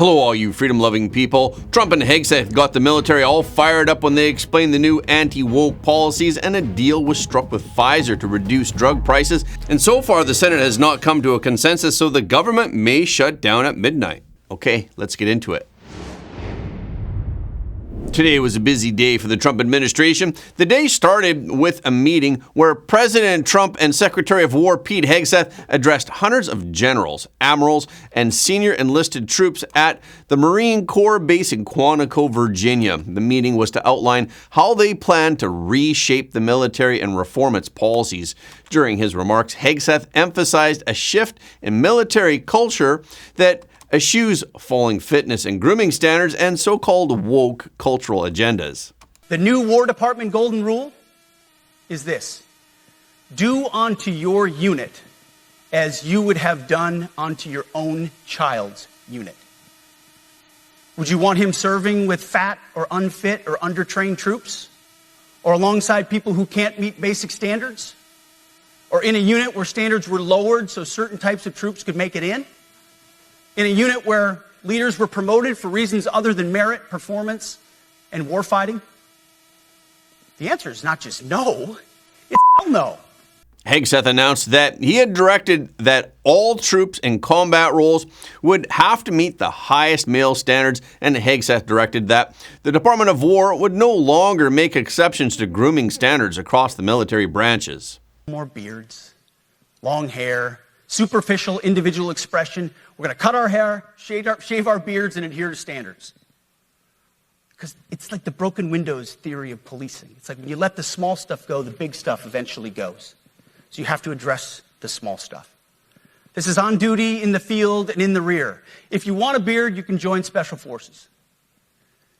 Hello all you freedom-loving people. Trump and Hegseth got the military all fired up when they explained the new anti-woke policies, and a deal was struck with Pfizer to reduce drug prices. And so far the Senate has not come to a consensus, so the government may shut down at midnight. Okay, let's get into it. Today was a busy day for the Trump administration. The day started with a meeting where President Trump and Secretary of War Pete Hegseth addressed hundreds of generals, admirals, and senior enlisted troops at the Marine Corps base in Quantico, Virginia. The meeting was to outline how they plan to reshape the military and reform its policies. During his remarks, Hegseth emphasized a shift in military culture that eschews falling fitness and grooming standards and so-called woke cultural agendas. The new War Department golden rule is this: do unto your unit as you would have done unto your own child's unit. Would you want him serving with fat or unfit or undertrained troops? Or alongside people who can't meet basic standards? Or in a unit where standards were lowered so certain types of troops could make it in? In a unit where leaders were promoted for reasons other than merit, performance, and warfighting? The answer is not just no, it's hell no. Hegseth announced that he had directed that all troops in combat roles would have to meet the highest male standards, and Hegseth directed that the Department of War would no longer make exceptions to grooming standards across the military branches. More beards, long hair, superficial individual expression. We're going to cut our hair, shave our beards, and adhere to standards. Because it's like the broken windows theory of policing. It's like when you let the small stuff go, the big stuff eventually goes. So you have to address the small stuff. This is on duty, in the field, and in the rear. If you want a beard, you can join Special Forces.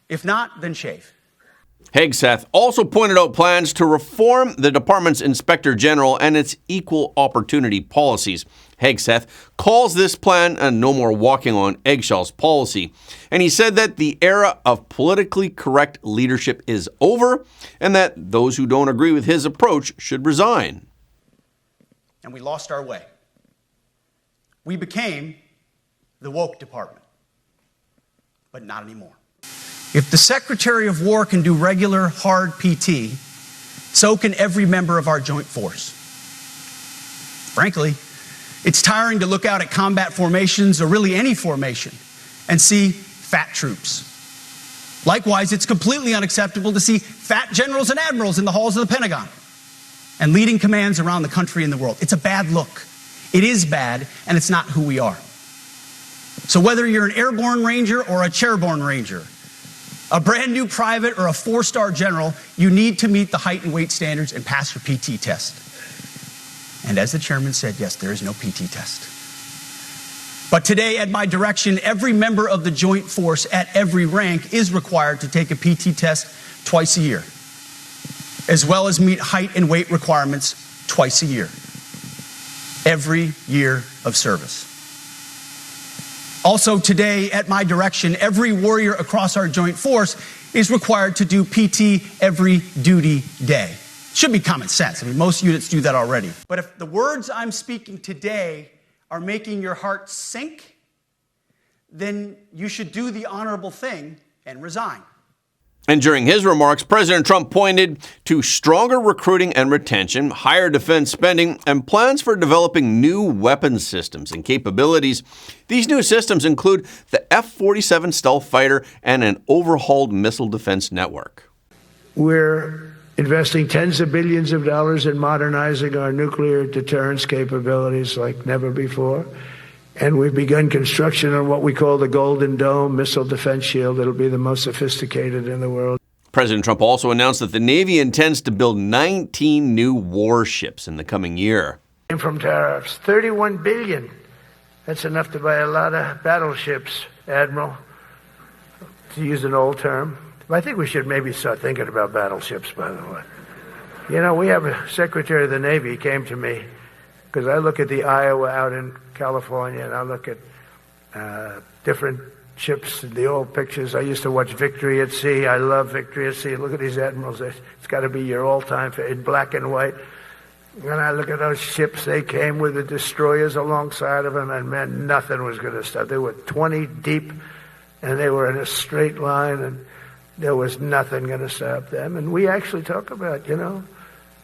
If not, then shave. Hegseth also pointed out plans to reform the department's Inspector General and its equal opportunity policies. Hegseth calls this plan a no more walking on eggshells policy. And he said that the era of politically correct leadership is over and that those who don't agree with his approach should resign. And we lost our way. We became the woke department, but not anymore. If the Secretary of War can do regular, hard PT, so can every member of our joint force. Frankly, it's tiring to look out at combat formations, or really any formation, and see fat troops. Likewise, it's completely unacceptable to see fat generals and admirals in the halls of the Pentagon and leading commands around the country and the world. It's a bad look. It is bad, and it's not who we are. So whether you're an airborne ranger or a chairborne ranger, a brand new private or a 4-star general, you need to meet the height and weight standards and pass your PT test. And as the chairman said, yes, there is no PT test. But today, at my direction, every member of the joint force at every rank is required to take a PT test twice a year, as well as meet height and weight requirements twice a year, every year of service. Also today, at my direction, every warrior across our joint force is required to do PT every duty day. Should be common sense. I mean, most units do that already. But if the words I'm speaking today are making your heart sink, then you should do the honorable thing and resign. And during his remarks, President Trump pointed to stronger recruiting and retention, higher defense spending, and plans for developing new weapons systems and capabilities. These new systems include the F-47 stealth fighter and an overhauled missile defense network. We're investing tens of billions of dollars in modernizing our nuclear deterrence capabilities like never before. And we've begun construction on what we call the Golden Dome missile defense shield. It'll be the most sophisticated in the world. President Trump also announced that the Navy intends to build 19 new warships in the coming year. From tariffs, $31 billion. That's enough to buy a lot of battleships, Admiral, to use an old term. I think we should maybe start thinking about battleships, by the way. You know, we have a Secretary of the Navy, he came to me, because I look at the Iowa out in California, and I look at different ships, the old pictures. I used to watch Victory at Sea. I love Victory at Sea. Look at these admirals. It's got to be your all-time favorite, in black and white. And I look at those ships. They came with the destroyers alongside of them, and man, nothing was going to stop. They were 20 deep, and they were in a straight line, and there was nothing going to stop them. And we actually talk about,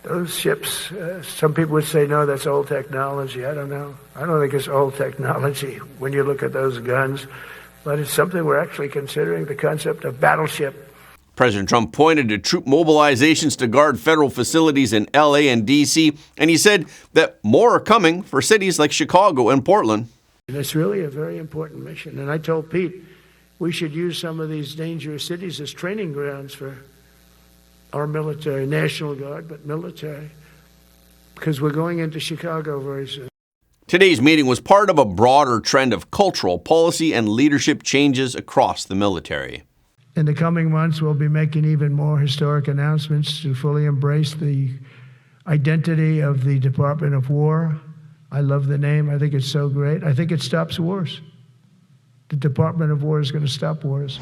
those ships. Some people would say, no, that's old technology. I don't know. I don't think it's old technology when you look at those guns, but it's something we're actually considering, the concept of battleship. President Trump pointed to troop mobilizations to guard federal facilities in LA and DC, and he said that more are coming for cities like Chicago and Portland. And it's really a very important mission. And I told Pete we should use some of these dangerous cities as training grounds for our military, National Guard, but military, because we're going into Chicago very soon. Today's meeting was part of a broader trend of cultural, policy, and leadership changes across the military. In the coming months, we'll be making even more historic announcements to fully embrace the identity of the Department of War. I love the name. I think it's so great. I think it stops wars. The Department of War is going to stop wars.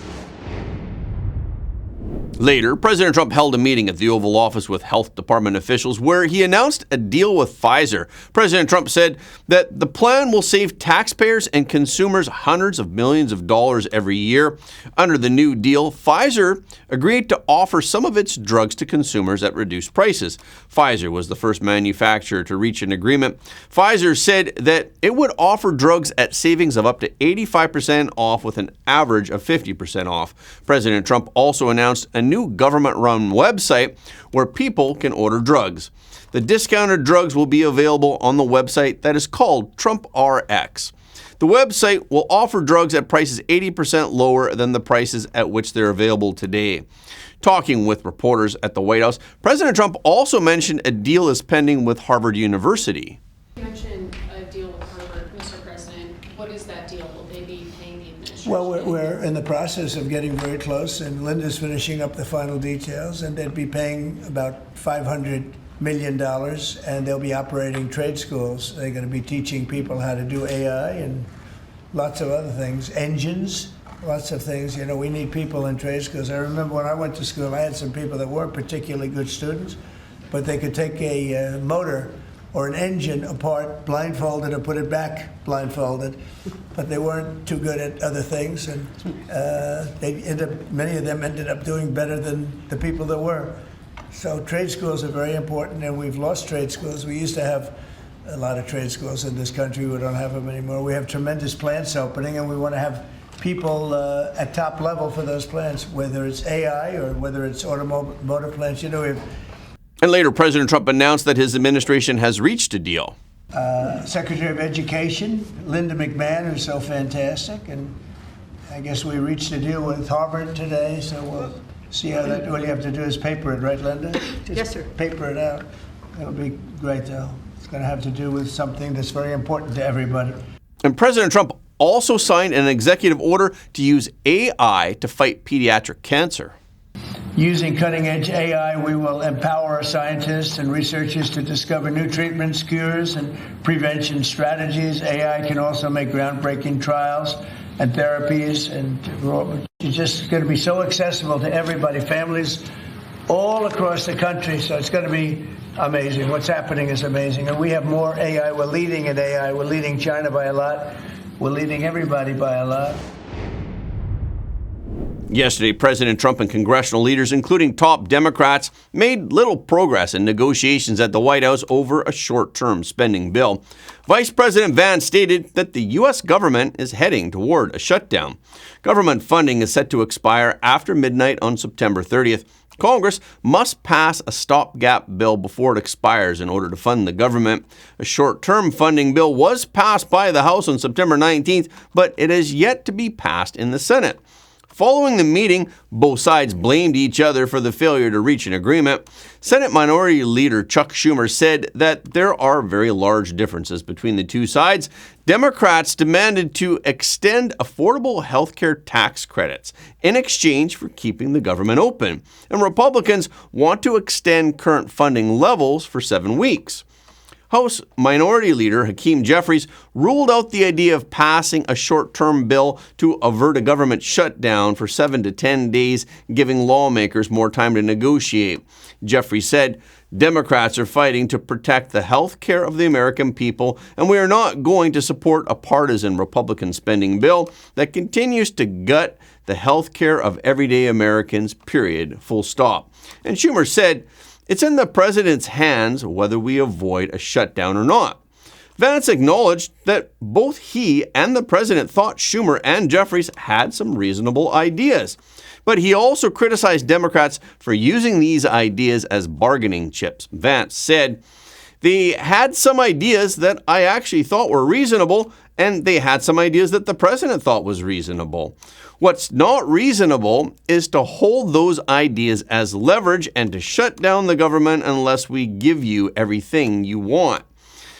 Later, President Trump held a meeting at the Oval Office with health department officials where he announced a deal with Pfizer. President Trump said that the plan will save taxpayers and consumers hundreds of millions of dollars every year. Under the new deal, Pfizer agreed to offer some of its drugs to consumers at reduced prices. Pfizer was the first manufacturer to reach an agreement. Pfizer said that it would offer drugs at savings of up to 85% off with an average of 50% off. President Trump also announced a new government-run website where people can order drugs. The discounted drugs will be available on the website that is called Trump RX. The website will offer drugs at prices 80% lower than the prices at which they're available today. Talking with reporters at the White House, President Trump also mentioned a deal is pending with Harvard University. You mentioned a deal with Harvard, Mr. President. What is that deal? Will they be paying the administration? Well, we're in the process of getting very close, and Linda's finishing up the final details, and they'd be paying about $500 million, and they'll be operating trade schools. They're going to be teaching people how to do AI and lots of other things, engines, lots of things. We need people in trade schools. I remember when I went to school, I had some people that weren't particularly good students, but they could take a motor or an engine apart blindfolded or put it back blindfolded, but they weren't too good at other things, and many of them ended up doing better than the people that were. So trade schools are very important, and we've lost trade schools. We used to have a lot of trade schools in this country. We don't have them anymore. We have tremendous plants opening, and we want to have people at top level for those plants, whether it's AI or whether it's automotive plants. And later, President Trump announced that his administration has reached a deal. Secretary of Education, Linda McMahon, who's so fantastic, and I guess we reached a deal with Harvard today, so we'll see how that. All you have to do is paper it, right, Linda? Just yes, sir. Paper it out. That'll be great, though. It's going to have to do with something that's very important to everybody. And President Trump also signed an executive order to use AI to fight pediatric cancer. Using cutting-edge AI, we will empower our scientists and researchers to discover new treatments, cures, and prevention strategies. AI can also make groundbreaking trials and therapies, and it's just going to be so accessible to everybody, families all across the country. So it's going to be amazing. What's happening is amazing. And we have more AI. We're leading in AI. We're leading China by a lot. We're leading everybody by a lot. Yesterday, President Trump and congressional leaders, including top Democrats, made little progress in negotiations at the White House over a short-term spending bill. Vice President Vance stated that the U.S. government is heading toward a shutdown. Government funding is set to expire after midnight on September 30th. Congress must pass a stopgap bill before it expires in order to fund the government. A short-term funding bill was passed by the House on September 19th, but it has yet to be passed in the Senate. Following the meeting, both sides blamed each other for the failure to reach an agreement. Senate Minority Leader Chuck Schumer said that there are very large differences between the two sides. Democrats demanded to extend affordable health care tax credits in exchange for keeping the government open, and Republicans want to extend current funding levels for 7 weeks. House Minority Leader Hakeem Jeffries ruled out the idea of passing a short-term bill to avert a government shutdown for 7 to 10 days, giving lawmakers more time to negotiate. Jeffries said, Democrats are fighting to protect the health care of the American people, and we are not going to support a partisan Republican spending bill that continues to gut the health care of everyday Americans, period, full stop. And Schumer said, it's in the president's hands whether we avoid a shutdown or not. Vance acknowledged that both he and the president thought Schumer and Jeffries had some reasonable ideas. But he also criticized Democrats for using these ideas as bargaining chips. Vance said, they had some ideas that I actually thought were reasonable, and they had some ideas that the president thought was reasonable. What's not reasonable is to hold those ideas as leverage and to shut down the government unless we give you everything you want.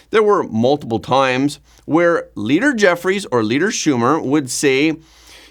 There were multiple times where Leader Jeffries or Leader Schumer would say,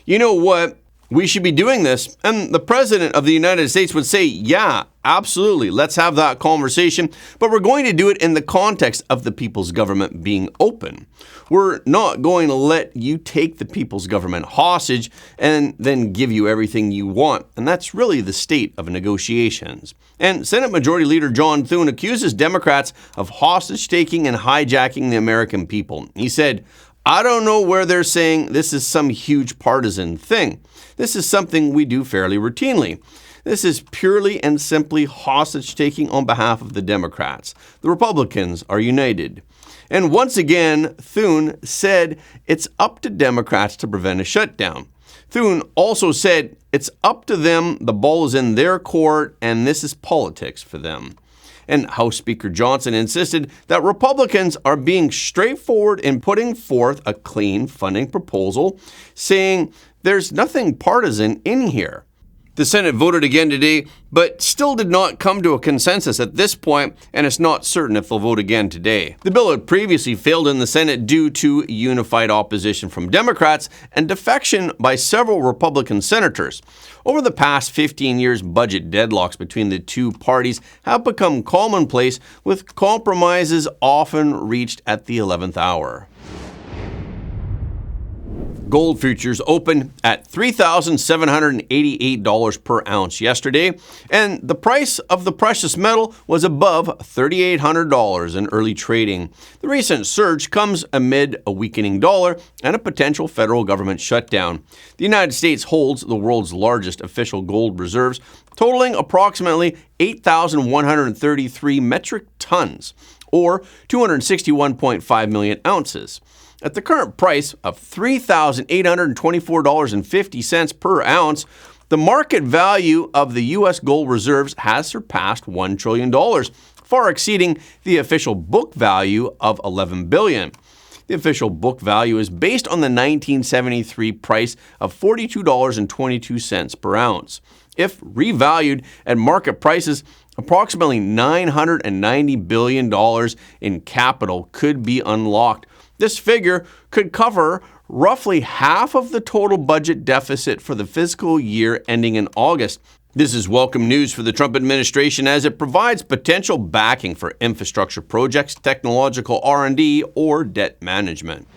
you know what, we should be doing this. And the President of the United States would say, yeah, absolutely, let's have that conversation. But we're going to do it in the context of the people's government being open. We're not going to let you take the people's government hostage and then give you everything you want. And that's really the state of negotiations. And Senate Majority Leader John Thune accuses Democrats of hostage-taking and hijacking the American people. He said, I don't know where they're saying this is some huge partisan thing. This is something we do fairly routinely. This is purely and simply hostage-taking on behalf of the Democrats. The Republicans are united. And once again, Thune said it's up to Democrats to prevent a shutdown. Thune also said it's up to them, the ball is in their court, and this is politics for them. And House Speaker Johnson insisted that Republicans are being straightforward in putting forth a clean funding proposal, saying there's nothing partisan in here. The Senate voted again today, but still did not come to a consensus at this point, and it's not certain if they'll vote again today. The bill had previously failed in the Senate due to unified opposition from Democrats and defection by several Republican senators. Over the past 15 years, budget deadlocks between the two parties have become commonplace, with compromises often reached at the 11th hour. Gold futures opened at $3,788 per ounce yesterday, and the price of the precious metal was above $3,800 in early trading. The recent surge comes amid a weakening dollar and a potential federal government shutdown. The United States holds the world's largest official gold reserves, totaling approximately 8,133 metric tons, or 261.5 million ounces. At the current price of $3,824.50 per ounce, the market value of the U.S. gold reserves has surpassed $1 trillion, far exceeding the official book value of $11 billion. The official book value is based on the 1973 price of $42.22 per ounce. If revalued at market prices, approximately $990 billion in capital could be unlocked. This figure could cover roughly half of the total budget deficit for the fiscal year ending in August. This is welcome news for the Trump administration as it provides potential backing for infrastructure projects, technological R&D, or debt management.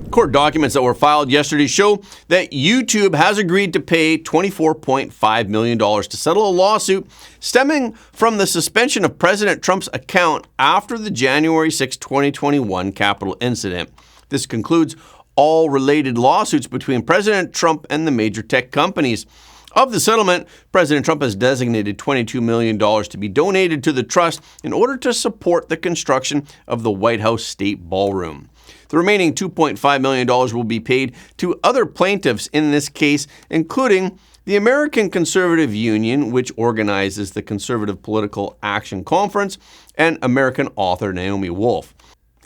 Court documents that were filed yesterday show that YouTube has agreed to pay $24.5 million to settle a lawsuit stemming from the suspension of President Trump's account after the January 6, 2021 Capitol incident. This concludes all related lawsuits between President Trump and the major tech companies. Of the settlement, President Trump has designated $22 million to be donated to the trust in order to support the construction of the White House State Ballroom. The remaining $2.5 million will be paid to other plaintiffs in this case, including the American Conservative Union, which organizes the Conservative Political Action Conference, and American author Naomi Wolf.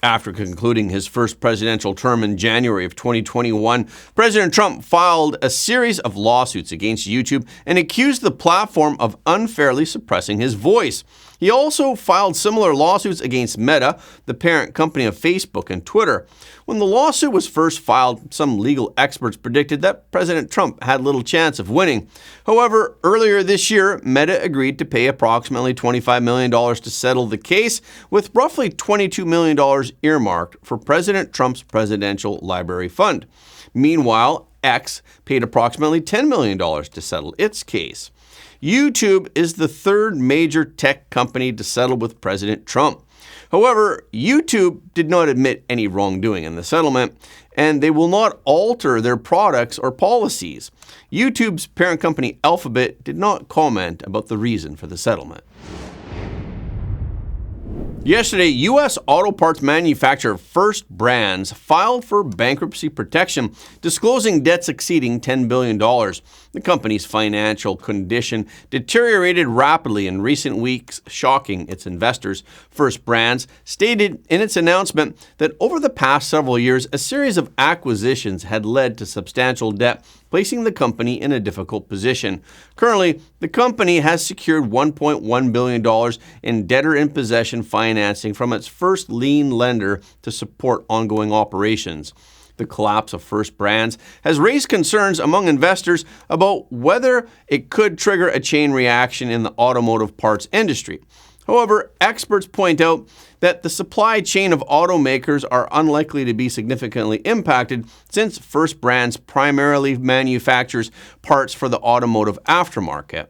After concluding his first presidential term in January of 2021, President Trump filed a series of lawsuits against YouTube and accused the platform of unfairly suppressing his voice. He also filed similar lawsuits against Meta, the parent company of Facebook and Twitter. When the lawsuit was first filed, some legal experts predicted that President Trump had little chance of winning. However, earlier this year, Meta agreed to pay approximately $25 million to settle the case, with roughly $22 million earmarked for President Trump's Presidential Library Fund. Meanwhile, X paid approximately $10 million to settle its case. YouTube is the third major tech company to settle with President Trump. However, YouTube did not admit any wrongdoing in the settlement, and they will not alter their products or policies. YouTube's parent company Alphabet did not comment about the reason for the settlement. Yesterday, U.S. auto parts manufacturer First Brands filed for bankruptcy protection, disclosing debts exceeding $10 billion. The company's financial condition deteriorated rapidly in recent weeks, shocking its investors. First Brands stated in its announcement that over the past several years, a series of acquisitions had led to substantial debt, placing the company in a difficult position. Currently, the company has secured $1.1 billion in debtor-in-possession financing from its first lien lender to support ongoing operations. The collapse of First Brands has raised concerns among investors about whether it could trigger a chain reaction in the automotive parts industry. However, experts point out that the supply chain of automakers are unlikely to be significantly impacted since First Brands primarily manufactures parts for the automotive aftermarket.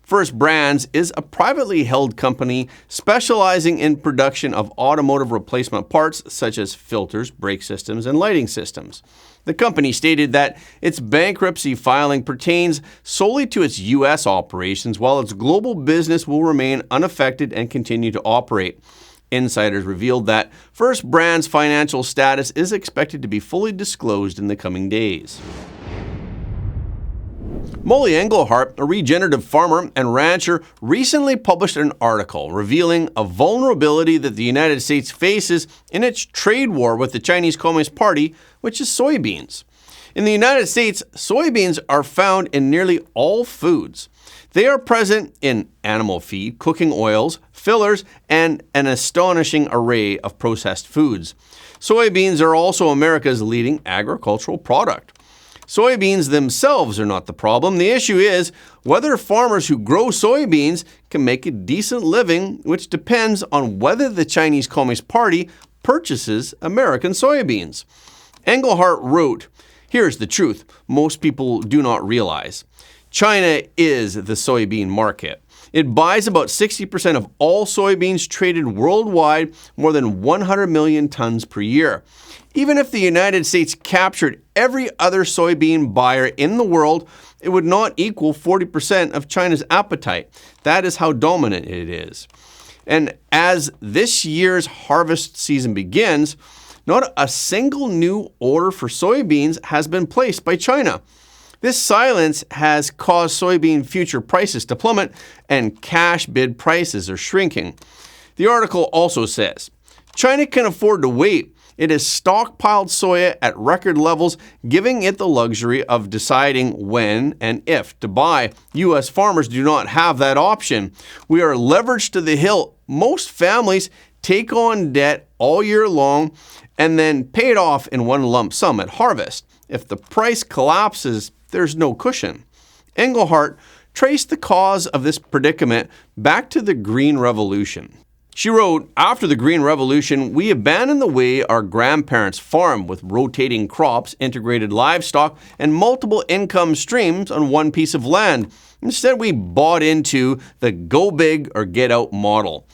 First Brands is a privately held company specializing in production of automotive replacement parts such as filters, brake systems, and lighting systems. The company stated that its bankruptcy filing pertains solely to its U.S. operations, while its global business will remain unaffected and continue to operate. Insiders revealed that First Brands' financial status is expected to be fully disclosed in the coming days. Molly Englehart, a regenerative farmer and rancher, recently published an article revealing a vulnerability that the United States faces in its trade war with the Chinese Communist Party, which is soybeans. In the United States, soybeans are found in nearly all foods. They are present in animal feed, cooking oils, fillers, and an astonishing array of processed foods. Soybeans are also America's leading agricultural product. Soybeans themselves are not the problem. The issue is whether farmers who grow soybeans can make a decent living, which depends on whether the Chinese Communist Party purchases American soybeans. Englehart wrote, "Here's the truth most people do not realize. China is the soybean market. It buys about 60% of all soybeans traded worldwide, more than 100 million tons per year. Even if the United States captured every other soybean buyer in the world, it would not equal 40% of China's appetite. That is how dominant it is." And as this year's harvest season begins, not a single new order for soybeans has been placed by China. This silence has caused soybean future prices to plummet, and cash bid prices are shrinking. The article also says, China can afford to wait. It has stockpiled soya at record levels, giving it the luxury of deciding when and if to buy. U.S. farmers do not have that option. We are leveraged to the hilt. Most families take on debt all year long and then pay it off in one lump sum at harvest. If the price collapses, there's no cushion. Englehart traced the cause of this predicament back to the Green Revolution. She wrote, "After the Green Revolution, we abandoned the way our grandparents farmed with rotating crops, integrated livestock, and multiple income streams on one piece of land. Instead, we bought into the go big or get out model.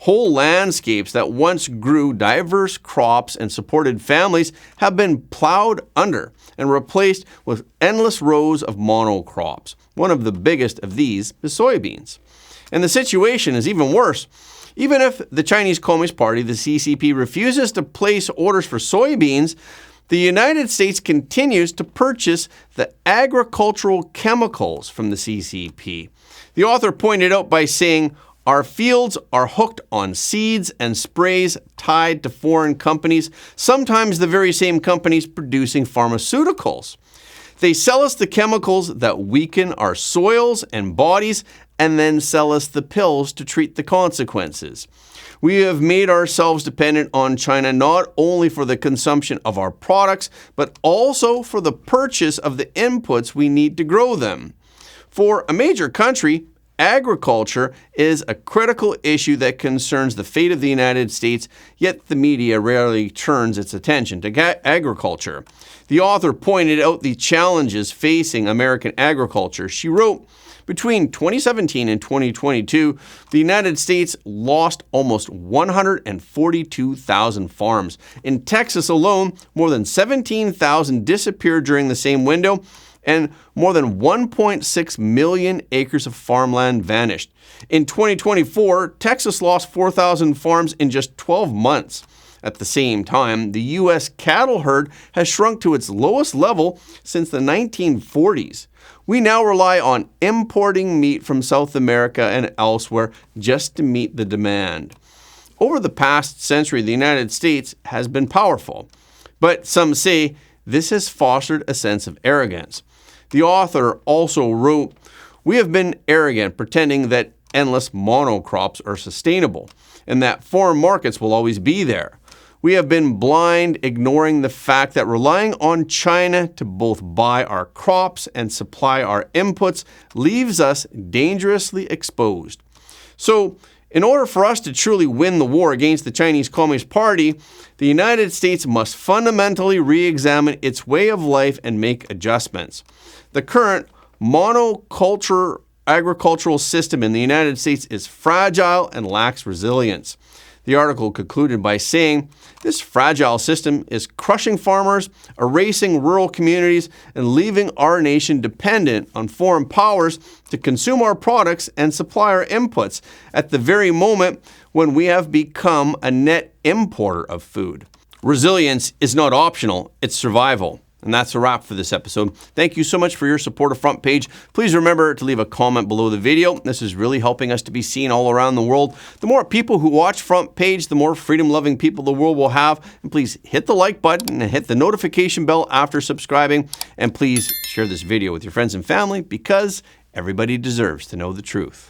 Whole landscapes that once grew diverse crops and supported families have been plowed under and replaced with endless rows of monocrops. One of the biggest of these is soybeans. And the situation is even worse. Even if the Chinese Communist Party, the CCP, refuses to place orders for soybeans, the United States continues to purchase the agricultural chemicals from the CCP. The author pointed out by saying, our fields are hooked on seeds and sprays tied to foreign companies, sometimes the very same companies producing pharmaceuticals. They sell us the chemicals that weaken our soils and bodies and then sell us the pills to treat the consequences. We have made ourselves dependent on China not only for the consumption of our products, but also for the purchase of the inputs we need to grow them. For a major country, agriculture is a critical issue that concerns the fate of the United States, yet the media rarely turns its attention to agriculture. The author pointed out the challenges facing American agriculture. She wrote, Between 2017 and 2022, the United States lost almost 142,000 farms. In Texas alone, more than 17,000 disappeared during the same window, and more than 1.6 million acres of farmland vanished. In 2024, Texas lost 4,000 farms in just 12 months. At the same time, the U.S. cattle herd has shrunk to its lowest level since the 1940s. We now rely on importing meat from South America and elsewhere just to meet the demand. Over the past century, the United States has been powerful, but some say this has fostered a sense of arrogance. The author also wrote, "We have been arrogant, pretending that endless monocrops are sustainable and that foreign markets will always be there. We have been blind, ignoring the fact that relying on China to both buy our crops and supply our inputs leaves us dangerously exposed." So, in order for us to truly win the war against the Chinese Communist Party, the United States must fundamentally re-examine its way of life and make adjustments. The current monoculture agricultural system in the United States is fragile and lacks resilience. The article concluded by saying, "This fragile system is crushing farmers, erasing rural communities, and leaving our nation dependent on foreign powers to consume our products and supply our inputs at the very moment when we have become a net importer of food." Resilience is not optional, it's survival. And that's a wrap for this episode. Thank you so much for your support of Front Page. Please remember to leave a comment below the video. This is really helping us to be seen all around the world. The more people who watch Front Page, the more freedom-loving people the world will have. And please hit the like button and hit the notification bell after subscribing. And please share this video with your friends and family because everybody deserves to know the truth.